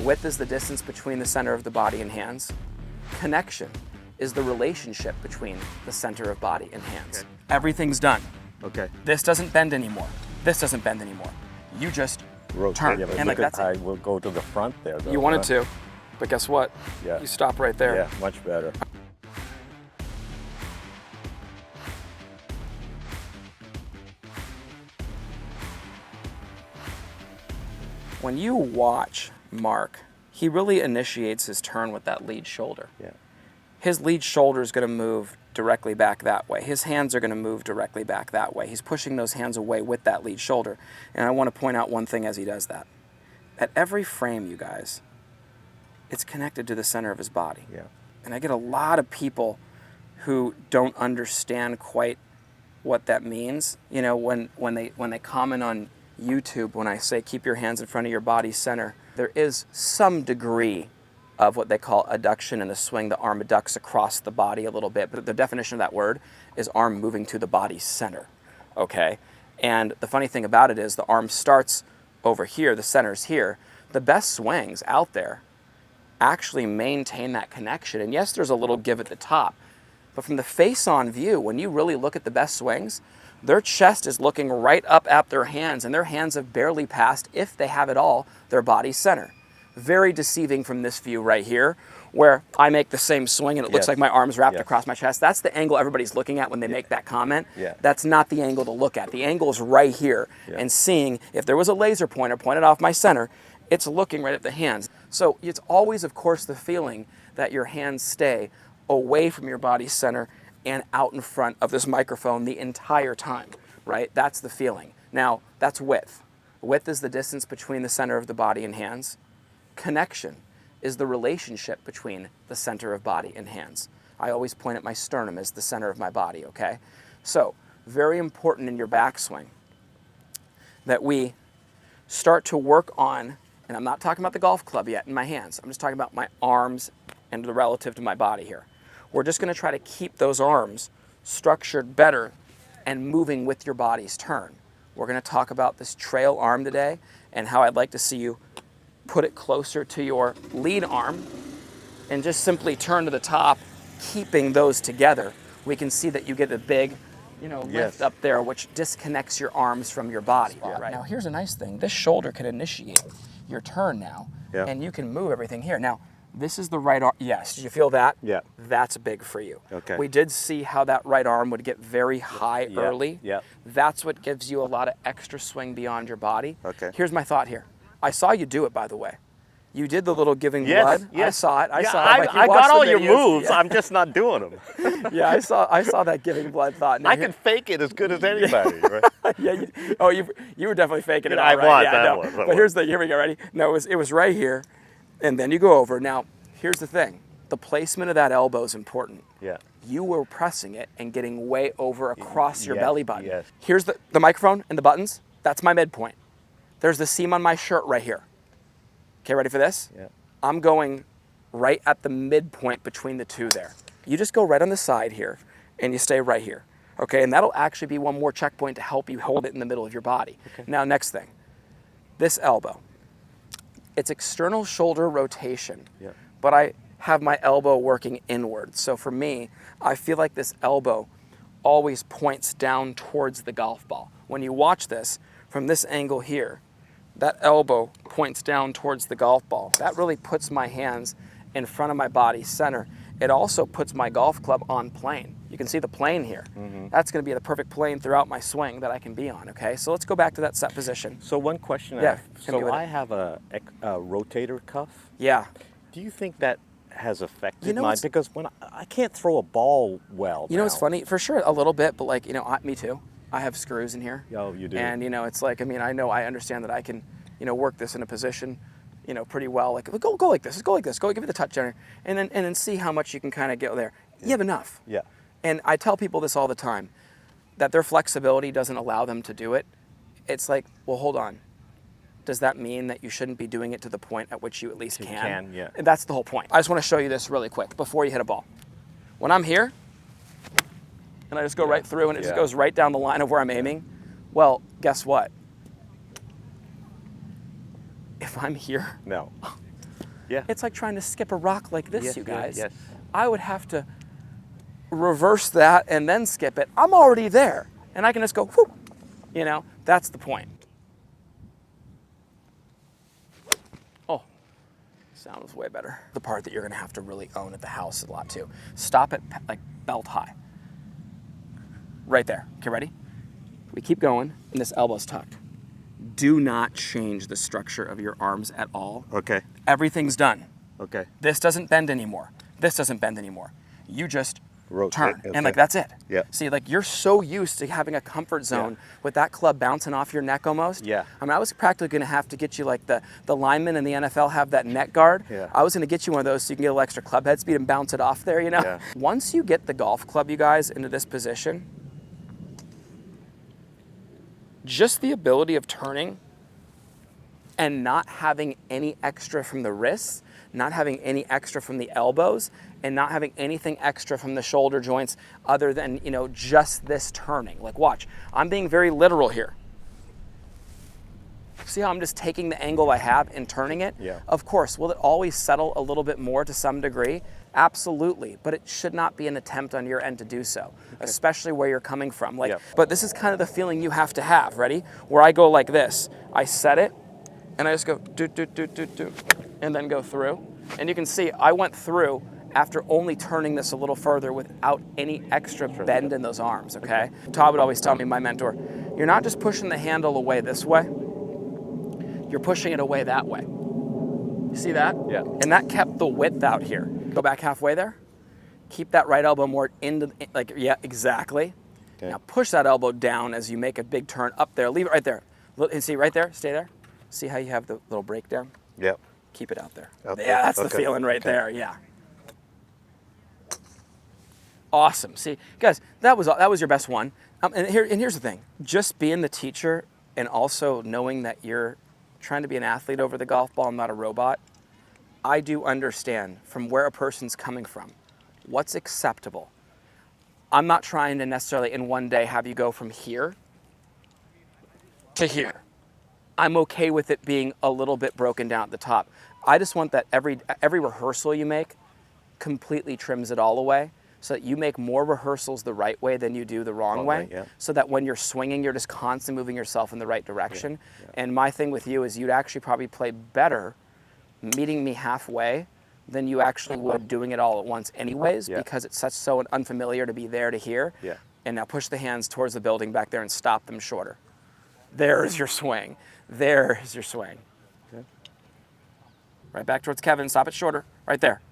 Width is the distance between the center of the body and hands. Connection is the relationship between the center of body and hands. Okay. Everything's done. Okay. This doesn't bend anymore. This doesn't bend anymore. You just turn. Yeah, and like that's I it. will go to the front there, though. You wanted to, but guess what? Yeah. You stop right there. Yeah, much better. When you watch Mark, he really initiates his turn with that lead shoulder. Yeah. His lead shoulder is going to move directly back that way. His hands are going to move directly back that way. He's pushing those hands away with that lead shoulder. And I want to point out one thing as he does that. At every frame, you guys, it's connected to the center of his body. Yeah. And I get a lot of people who don't understand quite what that means. You know, when they comment on YouTube, when I say keep your hands in front of your body center, there is some degree of what they call adduction in a swing. The arm adducts across the body a little bit, but the definition of that word is arm moving to the body center, okay? And the funny thing about it is the arm starts over here, the center's here. The best swings out there actually maintain that connection. And yes, there's a little give at the top, but from the face-on view, when you really look at the best swings, their chest is looking right up at their hands, and their hands have barely passed, if they have it all, their body center. Very deceiving from this view right here, where I make the same swing and it looks like my arm's wrapped across my chest. That's the angle everybody's looking at when they make that comment. Yeah. That's not the angle to look at. The angle is right here, and seeing if there was a laser pointer pointed off my center, it's looking right at the hands. So it's always, of course, the feeling that your hands stay away from your body center and out in front of this microphone the entire time, right? That's the feeling. Now, that's width. Width is the distance between the center of the body and hands. Connection is the relationship between the center of body and hands. I always point at my sternum as the center of my body, okay? So, very important in your backswing that we start to work on, and I'm not talking about the golf club yet in my hands, I'm just talking about my arms and the relative to my body here. We're just gonna try to keep those arms structured better and moving with your body's turn. We're gonna talk about this trail arm today and how I'd like to see you put it closer to your lead arm and just simply turn to the top, keeping those together. We can see that you get a big, lift up there, which disconnects your arms from your body. Right? Now, here's a nice thing. This shoulder can initiate your turn now, and you can move everything here. Now, this is the right arm. Yes, did you feel that? Yeah. That's big for you. Okay. We did see how that right arm would get very high early. Yeah. That's what gives you a lot of extra swing beyond your body. Okay. Here's my thought here. I saw you do it, by the way. You did the little giving blood. Yes. I saw it. I saw it. I got all your moves. I'm just not doing them. Yeah, I saw that giving blood thought. Now, I can fake it as good as anybody, right? Yeah. You were definitely faking it. I all right. was. Yeah, I no. was. But here's the. Here we go. Ready? No, it was right here, and then you go over. Now, here's the thing. The placement of that elbow is important. Yeah. You were pressing it and getting way over across your belly button. Yes. Here's the microphone and the buttons. That's my midpoint. There's the seam on my shirt right here. Okay, ready for this? Yeah. I'm going right at the midpoint between the two there. You just go right on the side here and you stay right here. Okay, and that'll actually be one more checkpoint to help you hold it in the middle of your body. Okay. Now, next thing, this elbow. It's external shoulder rotation, but I have my elbow working inward. So for me, I feel like this elbow always points down towards the golf ball. When you watch this from this angle here, that elbow points down towards the golf ball. That really puts my hands in front of my body center. It also puts my golf club on plane. You can see the plane here. Mm-hmm. That's gonna be the perfect plane throughout my swing that I can be on, okay? So let's go back to that set position. So one question I have a rotator cuff. Yeah. Do you think that has affected mine? Because when I can't throw a ball well You know what's funny? For sure, a little bit, but like, me too. I have screws in here. Oh, you do? And, it's like, I understand that I can, work this in a position, pretty well. Like, go like this, go like this, go give it the touch down here, and then see how much you can kind of get there. You have enough. Yeah. And I tell people this all the time, that their flexibility doesn't allow them to do it. It's like, well, hold on. Does that mean that you shouldn't be doing it to the point at which you at least can? Yeah. And that's the whole point. I just want to show you this really quick before you hit a ball. When I'm here, and I just go right through and it just goes right down the line of where I'm aiming, well, guess what? If I'm here, Yeah. It's like trying to skip a rock like this, Yes, you guys. yes. I would have to reverse that and then skip it. I'm already there. And I can just go, whoop. You know, that's the point. Oh, sound was way better. The part that you're gonna have to really own at the house a lot too. Stop it like belt high. Right there. Okay, ready? We keep going, and this elbow's tucked. Do not change the structure of your arms at all. Okay. Everything's done. Okay. This doesn't bend anymore. This doesn't bend anymore. You just Rotate. turn, Okay. and like that's it. Yeah. See, like you're so used to having a comfort zone with that club bouncing off your neck almost. Yeah. I mean, I was practically going to have to get you like the linemen in the NFL have that neck guard. Yeah. I was going to get you one of those so you can get a little extra club head speed and bounce it off there, you know? Yeah. Once you get the golf club, you guys, into this position, just the ability of turning and not having any extra from the wrists, not having any extra from the elbows, and not having anything extra from the shoulder joints other than, you know, just this turning. Like, watch, I'm being very literal here. See how I'm just taking the angle I have and turning it? Yeah. Of course, will it always settle a little bit more to some degree? Absolutely, but it should not be an attempt on your end to do so, especially where you're coming from. Like, But this is kind of the feeling you have to have, ready? Where I go like this, I set it, and I just go do, and then go through. And you can see I went through after only turning this a little further without any extra bend in those arms, okay? Todd would always tell me, my mentor, you're not just pushing the handle away this way, you're pushing it away that way. You see that? Yeah. And that kept the width out here. Go back halfway there. Keep that right elbow more into, like, yeah, exactly. Okay. Now push that elbow down as you make a big turn up there. Leave it right there. And see, right there, stay there. See how you have the little breakdown? Yep. Keep it out there. Out there. Yeah, that's the feeling right there, yeah. Awesome. See, guys, that was your best one. And here's the thing. Just being the teacher and also knowing that you're trying to be an athlete over the golf ball and not a robot, I do understand from where a person's coming from, what's acceptable. I'm not trying to necessarily in one day have you go from here to here. I'm okay with it being a little bit broken down at the top. I just want that every rehearsal you make completely trims it all away so that you make more rehearsals the right way than you do the wrong way. Yeah. So that when you're swinging, you're just constantly moving yourself in the right direction. Yeah. And my thing with you is you'd actually probably play better meeting me halfway than you actually would doing it all at once anyways, because it's so unfamiliar to be there to here. Yeah. And now push the hands towards the building back there and stop them shorter. There's your swing. There's your swing. Okay. Right back towards Kevin. Stop it shorter. Right there.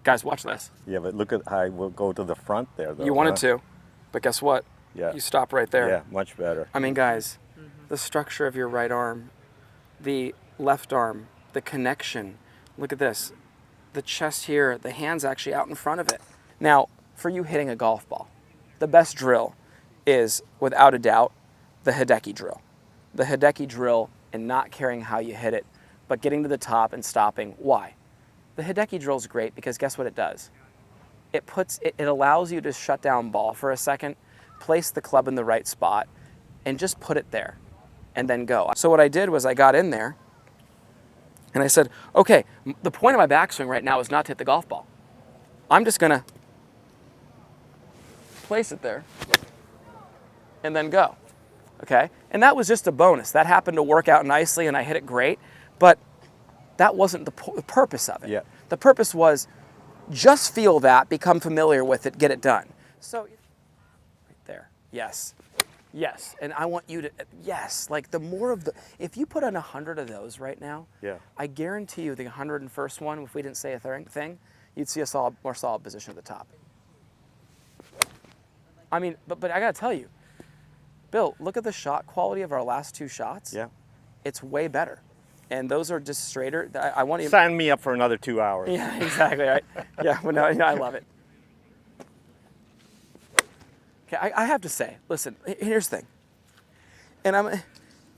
Guys, watch this. Yeah, but look at how I will go to the front there, though. You wanted to, but guess what? Yeah. You stop right there. Yeah, much better. I mean, guys, the structure of your right arm, the left arm, the connection. Look at this. The chest here, the hand's actually out in front of it. Now, for you hitting a golf ball, the best drill is, without a doubt, the Hideki drill. The Hideki drill and not caring how you hit it, but getting to the top and stopping. Why? The Hideki drill is great because guess what it does? It allows you to shut down ball for a second, place the club in the right spot, and just put it there, and then go. So what I did was I got in there, and I said, okay, the point of my backswing right now is not to hit the golf ball. I'm just gonna place it there, and then go. Okay, and that was just a bonus. That happened to work out nicely and I hit it great, but that wasn't the purpose of it. Yeah. The purpose was just feel that, become familiar with it, get it done. So, right there, yes. Yes, and I want you to, yes, like the more of the, if you put on 100 of those right now, I guarantee you the 101st one, if we didn't say a thing, you'd see a more solid position at the top. I mean, but I gotta tell you, Bill, look at the shot quality of our last two shots. Yeah. It's way better. And those are just straighter. I want to sign me up for another 2 hours. Yeah, exactly, right? Yeah, well, no, I love it. Okay, I have to say, listen, here's the thing. And I'm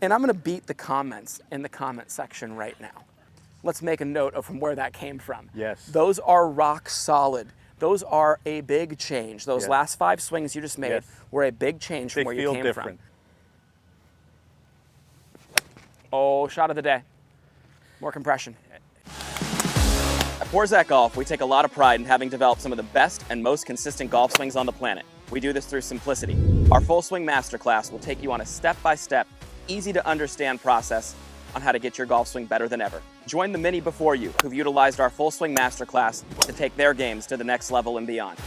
going to beat the comments in the comment section right now. Let's make a note of from where that came from. Yes. Those are rock solid. Those are a big change. Those last 5 swings you just made were a big change from where you came from. Oh, shot of the day. More compression. At Porzak Golf, we take a lot of pride in having developed some of the best and most consistent golf swings on the planet. We do this through simplicity. Our Full Swing Masterclass will take you on a step-by-step, easy-to-understand process on how to get your golf swing better than ever. Join the many before you who've utilized our Full Swing Masterclass to take their games to the next level and beyond.